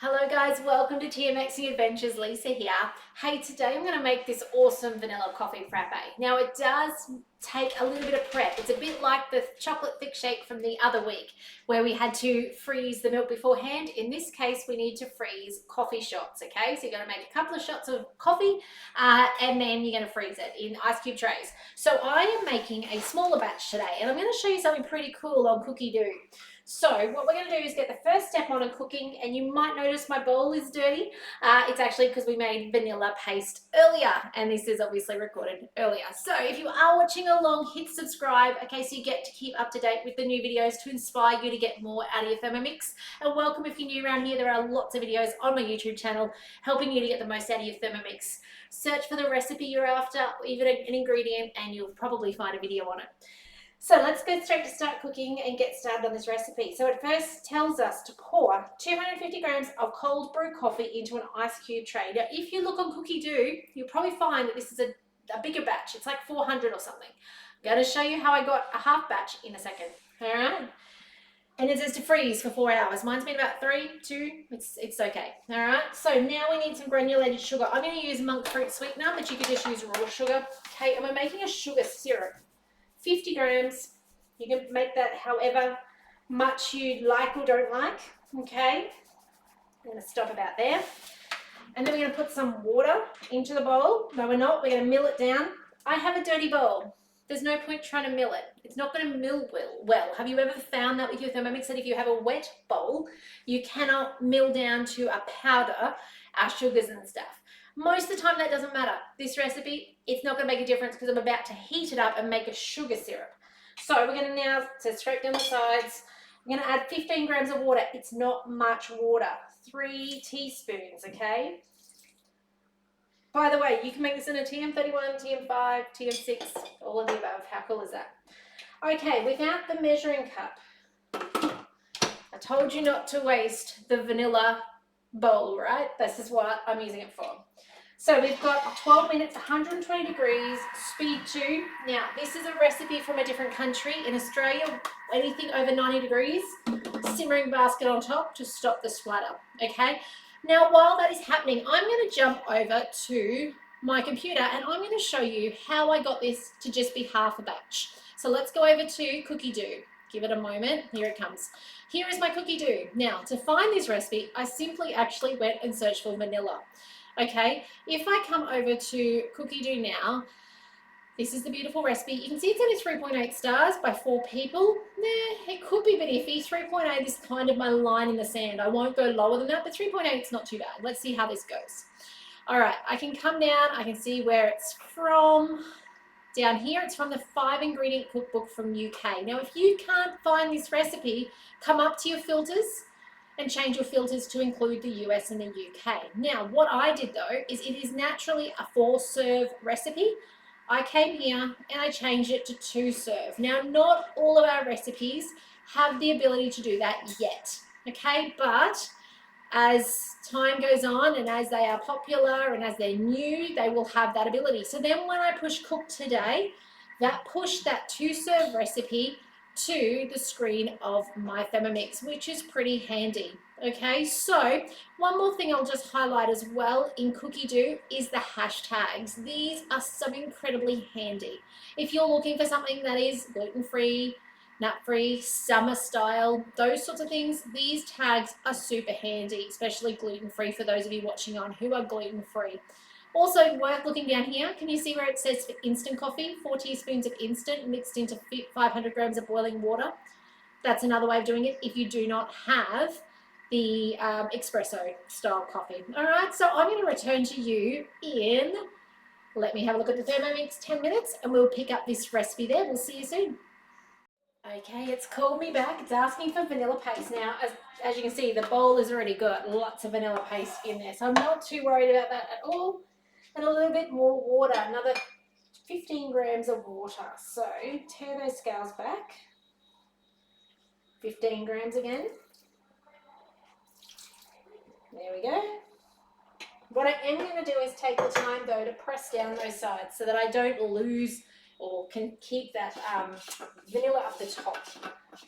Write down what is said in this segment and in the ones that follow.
Hello guys, welcome to TMXing Adventures. Lisa here. Hey, today I'm going to make this awesome vanilla coffee frappe. Now it does take a little bit of prep. It's a bit like the chocolate thick shake from the other week where we had to freeze the milk beforehand. In this case, we need to freeze coffee shots, okay? So you're going to make a couple of shots of coffee and then you're going to freeze it in ice cube trays. So I am making a smaller batch today and I'm going to show you something pretty cool on Cookidoo. So what we're going to do is get the first step on in cooking, and you might notice my bowl is dirty. It's actually because we made vanilla paste earlier, and this is obviously recorded earlier. So if you are watching along, hit subscribe, okay, so you get to keep up to date with the new videos to inspire you to get more out of your Thermomix. And welcome if you're new around here. There are lots of videos on my YouTube channel helping you to get the most out of your Thermomix. Search for the recipe you're after, or even an ingredient, and you'll probably find a video on it. So let's go straight to start cooking and get started on this recipe. So it first tells us to pour 250 grams of cold brew coffee into an ice cube tray. Now, if you look on Cookidoo, you'll probably find that this is a bigger batch. It's like 400 or something. I'm going to show you how I got a half batch in a second. All right. And it says to freeze for 4 hours. Mine's been about 3, 2. It's okay. All right. So now we need some granulated sugar. I'm going to use monk fruit sweetener, but you could just use raw sugar. Okay. And we're making a sugar syrup. 50 grams, you can make that however much you like or don't like, okay? I'm gonna stop about there. And then we're gonna put some water into the bowl. No, we're not, we're gonna mill it down. I have a dirty bowl. There's no point trying to mill it. It's not gonna mill well. Have you ever found that with your Thermomix, that if you have a wet bowl, you cannot mill down to a powder our sugars and stuff? Most of the time that doesn't matter. This recipe, it's not going to make a difference because I'm about to heat it up and make a sugar syrup. So we're going to now, so scrape down the sides. I'm going to add 15 grams of water. It's not much water. 3 teaspoons, okay? By the way, you can make this in a TM31, TM5, TM6, all of the above. How cool is that? Okay, without the measuring cup, I told you not to waste the vanilla bowl, right? This is what I'm using it for. So we've got 12 minutes, 120 degrees, speed 2. Now, this is a recipe from a different country. In Australia, anything over 90 degrees, simmering basket on top to stop the splatter, okay? Now, while that is happening, I'm going to jump over to my computer and I'm going to show you how I got this to just be half a batch. So let's go over to Cookidoo. Give it a moment. Here it comes. Here is my Cookidoo. Now, to find this recipe, I simply actually went and searched for vanilla. Okay, if I come over to Cookidoo now, this is the beautiful recipe. You can see it's only 3.8 stars by 4 people. It could be a bit iffy. 3.8 is kind of my line in the sand. I won't go lower than that, but 3.8 is not too bad. Let's see how this goes. All right, I can come down. I can see where it's from. Down here, it's from the 5-ingredient cookbook from UK. Now, if you can't find this recipe, come up to your filters and change your filters to include the US and the UK. Now, what I did though, is it is naturally a 4-serve recipe. I came here and I changed it to 2-serve. Now, not all of our recipes have the ability to do that yet, okay? But as time goes on and as they are popular and as they're new, they will have that ability. So then when I push cook today, that pushed that 2-serve recipe to the screen of my Thermomix, which is pretty handy. Okay, so one more thing I'll just highlight as well in Cookidoo is the hashtags. These are so incredibly handy. If you're looking for something that is gluten-free, nut-free, summer style, those sorts of things, these tags are super handy, especially gluten-free for those of you watching on who are gluten-free. Also worth looking down here. Can you see where it says for instant coffee? 4 teaspoons of instant mixed into 500 grams of boiling water. That's another way of doing it if you do not have the espresso style coffee. All right, so I'm going to return to you in, let me have a look at the Thermomix, 10 minutes, and we'll pick up this recipe there. We'll see you soon. Okay, it's called me back. It's asking for vanilla paste. Now, as you can see, the bowl has already got lots of vanilla paste in there, so I'm not too worried about that at all. And a little bit more water, another 15 grams of water. So tear those scales back. 15 grams again. There we go. What I am going to do is take the time though to press down those sides so that I don't lose or can keep that vanilla up the top.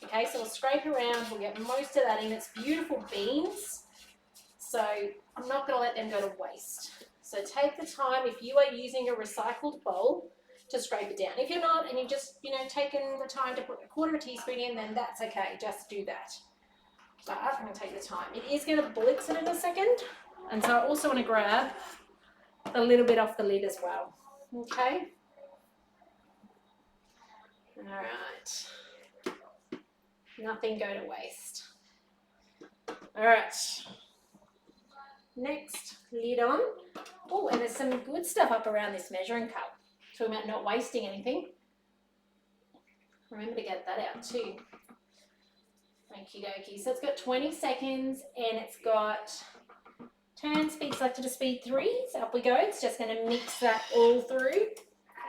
Okay, so we'll scrape around, we'll get most of that in. It's beautiful beans. So I'm not going to let them go to waste. So take the time, if you are using a recycled bowl, to scrape it down. If you're not, and you've just, taken the time to put a quarter of a teaspoon in, then that's okay, just do that. But I'm going to take the time. It is going to blitz it in a second, and so I also want to grab a little bit off the lid as well. Okay? All right. Nothing go to waste. All right. Next, lid on. Oh, and there's some good stuff up around this measuring cup. Talking about not wasting anything. Remember to get that out too. Okie dokie. So it's got 20 seconds and it's got turn speed selected to speed 3. So up we go. It's just going to mix that all through.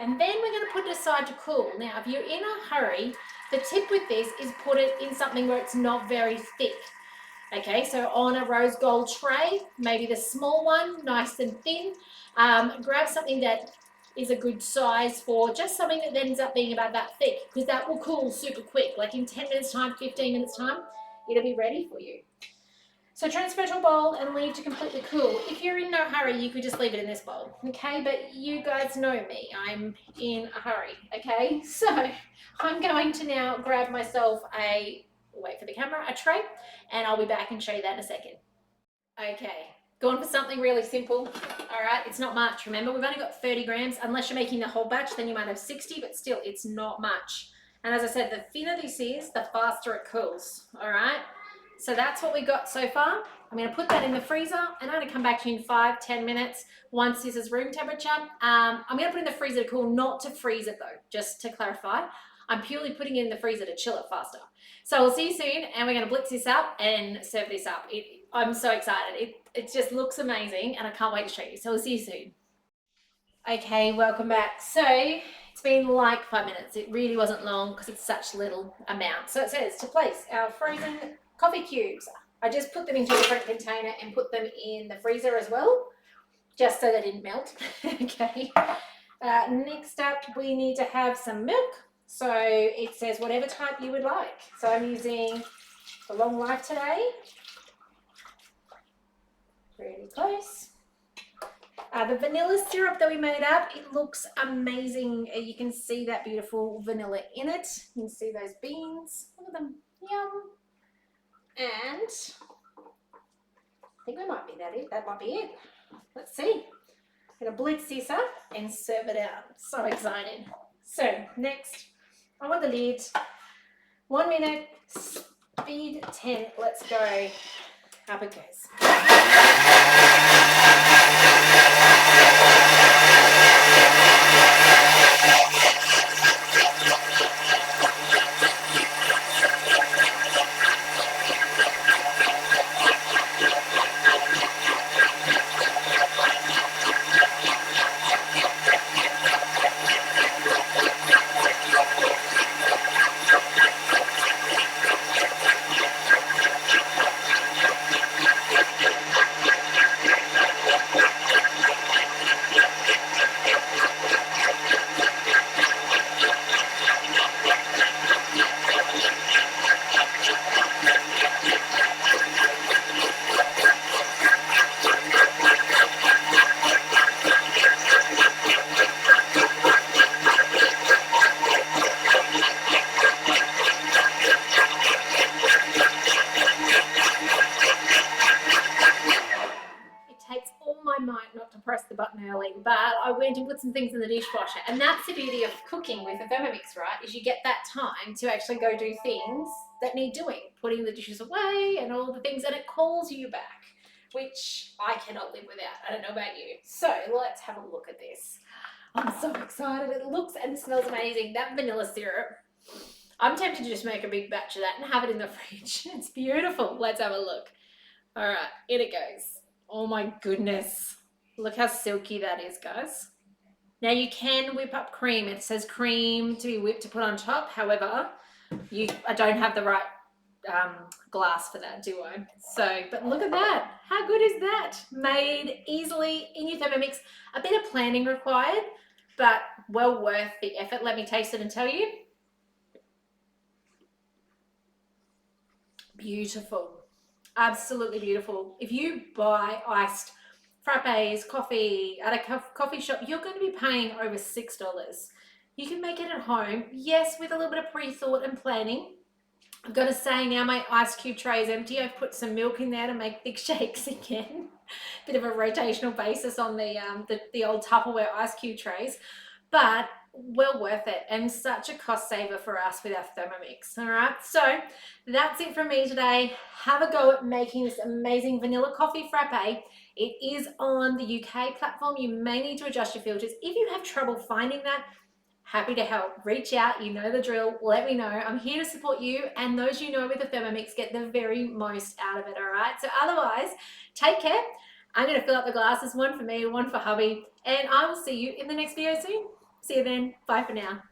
And then we're going to put it aside to cool. Now, if you're in a hurry, the tip with this is put it in something where it's not very thick. Okay, so on a rose gold tray, maybe the small one, nice and thin. Grab something that is a good size for just something that ends up being about that thick, because that will cool super quick. Like in 10 minutes time, 15 minutes time, it'll be ready for you. So transfer to a bowl and leave to completely cool. If you're in no hurry, you could just leave it in this bowl, okay? But you guys know me, I'm in a hurry, okay? So I'm going to now grab myself wait for the camera, a tray, and I'll be back and show you that in a second. Okay, going for something really simple. All right, it's not much. Remember, we've only got 30 grams. Unless you're making the whole batch, then you might have 60, but still, it's not much. And as I said, the thinner this is, the faster it cools, all right? So that's what we got so far. I'm going to put that in the freezer, and I'm going to come back to you in 5-10 minutes once this is room temperature. I'm going to put it in the freezer to cool, not to freeze it though, just to clarify. I'm purely putting it in the freezer to chill it faster. So we'll see you soon, and we're going to blitz this up and serve this up. I'm so excited. It just looks amazing, and I can't wait to show you. So we'll see you soon. Okay, welcome back. So it's been like 5 minutes. It really wasn't long because it's such little amount. So it says to place our frozen coffee cubes. I just put them into a different container and put them in the freezer as well, just so they didn't melt. Okay. Next up, we need to have some milk. So it says whatever type you would like. So I'm using the Long Life today. Really close. The vanilla syrup that we made up, it looks amazing. You can see that beautiful vanilla in it. You can see those beans. Look at them. Yum. And I think that might be it. That might be it. Let's see. I'm going to blitz this up and serve it out. So excited. So next, I want the lid. 1 minute, speed 10. Let's go. Up it goes. Press the button early, but I went and put some things in the dishwasher, and that's the beauty of cooking with the Thermomix, right? Is you get that time to actually go do things that need doing, putting the dishes away and all the things, and it calls you back, which I cannot live without. I don't know about you. So let's have a look at this. I'm so excited. It looks and smells amazing. That vanilla syrup, I'm tempted to just make a big batch of that and have it in the fridge. It's beautiful. Let's have a look. All right, in it goes. Oh my goodness. Look how silky that is, guys. Now you can whip up cream. It says cream to be whipped to put on top. However, I don't have the right glass for that, do I? So, but look at that. How good is that? Made easily in your Thermomix. A bit of planning required, but well worth the effort. Let me taste it and tell you. Beautiful. Absolutely beautiful. If you buy iced frappes, coffee at a coffee shop, you're going to be paying over $6. You can make it at home, yes, with a little bit of pre-thought and planning. I've got to say now my ice cube tray is empty. I've put some milk in there to make thick shakes again. Bit of a rotational basis on the old Tupperware ice cube trays, but well worth it and such a cost saver for us with our Thermomix. All right, so that's it from me today. Have a go at making this amazing vanilla coffee frappe. It is on the UK platform. You may need to adjust your filters. If you have trouble finding that, happy to help. Reach out, you know the drill. Let me know. I'm here to support you and those you know with the Thermomix get the very most out of it, all right? So otherwise, take care. I'm going to fill up the glasses, one for me, one for hubby, and I will see you in the next video soon. See you then. Bye for now.